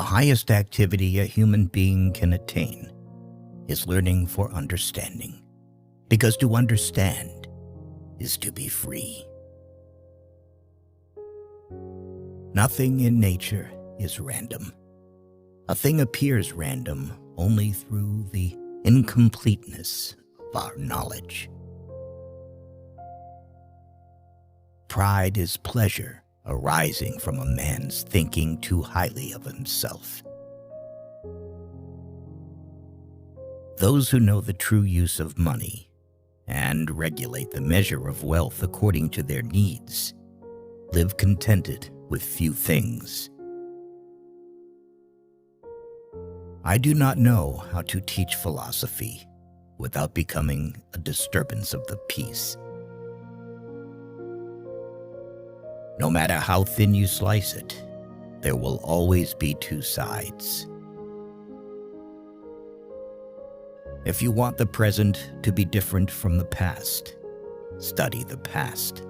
The highest activity a human being can attain is learning for understanding, because to understand is to be free. Nothing in nature is random. A thing appears random only through the incompleteness of our knowledge. Pride is pleasure arising from a man's thinking too highly of himself. Those who know the true use of money and regulate the measure of wealth according to their needs live contented with few things. I do not know how to teach philosophy without becoming a disturbance of the peace. No matter how thin you slice it, there will always be two sides. If you want the present to be different from the past, study the past.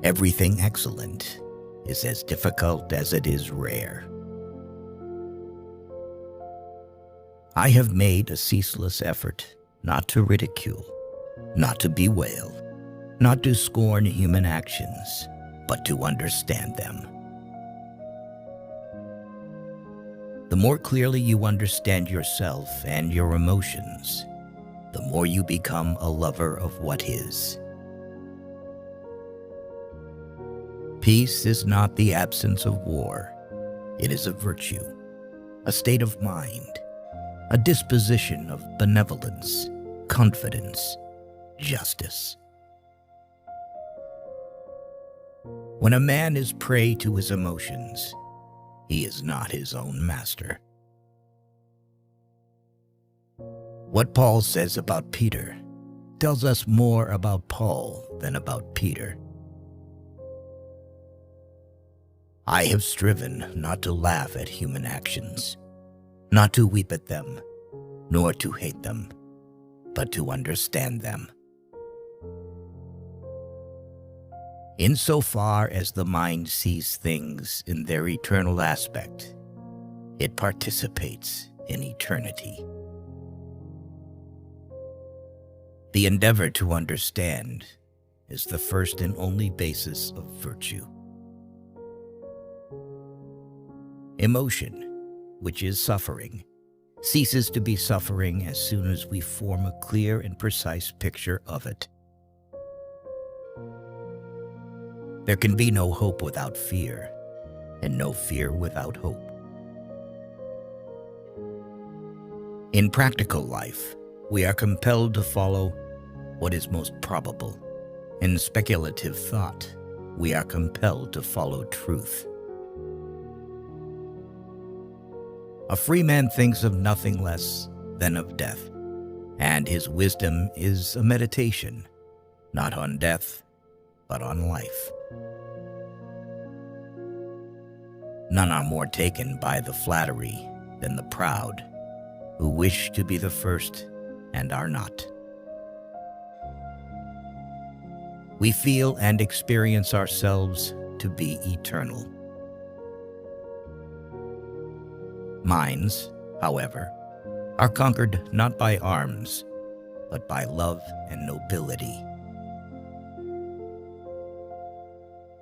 Everything excellent is as difficult as it is rare. I have made a ceaseless effort not to ridicule, not to bewail, not to scorn human actions, but to understand them. The more clearly you understand yourself and your emotions, the more you become a lover of what is. Peace is not the absence of war. It is a virtue, a state of mind, a disposition of benevolence, confidence, justice. When a man is prey to his emotions, he is not his own master. What Paul says about Peter tells us more about Paul than about Peter. I have striven not to laugh at human actions, not to weep at them, nor to hate them, but to understand them. Insofar as the mind sees things in their eternal aspect, it participates in eternity. The endeavor to understand is the first and only basis of virtue. Emotion, which is suffering, ceases to be suffering as soon as we form a clear and precise picture of it. There can be no hope without fear, and no fear without hope. In practical life, we are compelled to follow what is most probable. In speculative thought, we are compelled to follow truth. A free man thinks of nothing less than of death, and his wisdom is a meditation, not on death, but on life. None are more taken by the flattery than the proud, who wish to be the first and are not. We feel and experience ourselves to be eternal. Minds, however, are conquered not by arms, but by love and nobility.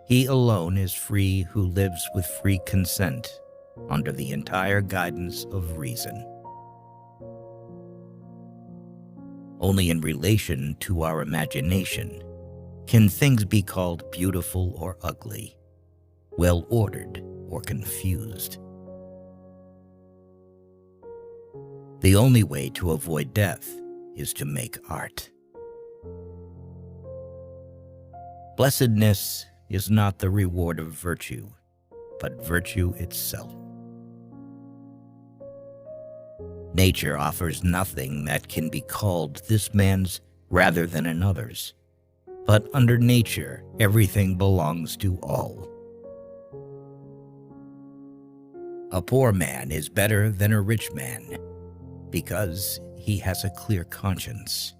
He alone is free who lives with free consent under the entire guidance of reason. Only in relation to our imagination can things be called beautiful or ugly, well-ordered or confused. The only way to avoid death is to make art. Blessedness is not the reward of virtue, but virtue itself. Nature offers nothing that can be called this man's rather than another's, but under nature, everything belongs to all. A poor man is better than a rich man because he has a clear conscience.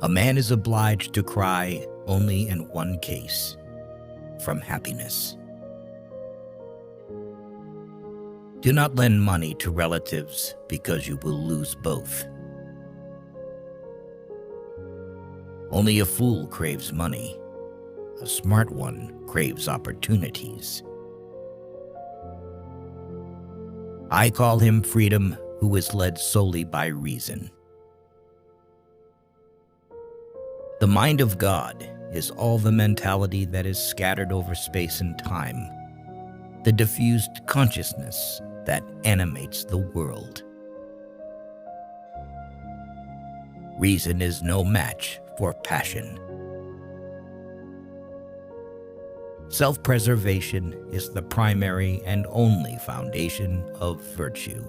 A man is obliged to cry only in one case, from happiness. Do not lend money to relatives because you will lose both. Only a fool craves money. A smart one craves opportunities. I call him freedom who is led solely by reason. The mind of God is all the mentality that is scattered over space and time, the diffused consciousness that animates the world. Reason is no match for passion. Self-preservation is the primary and only foundation of virtue.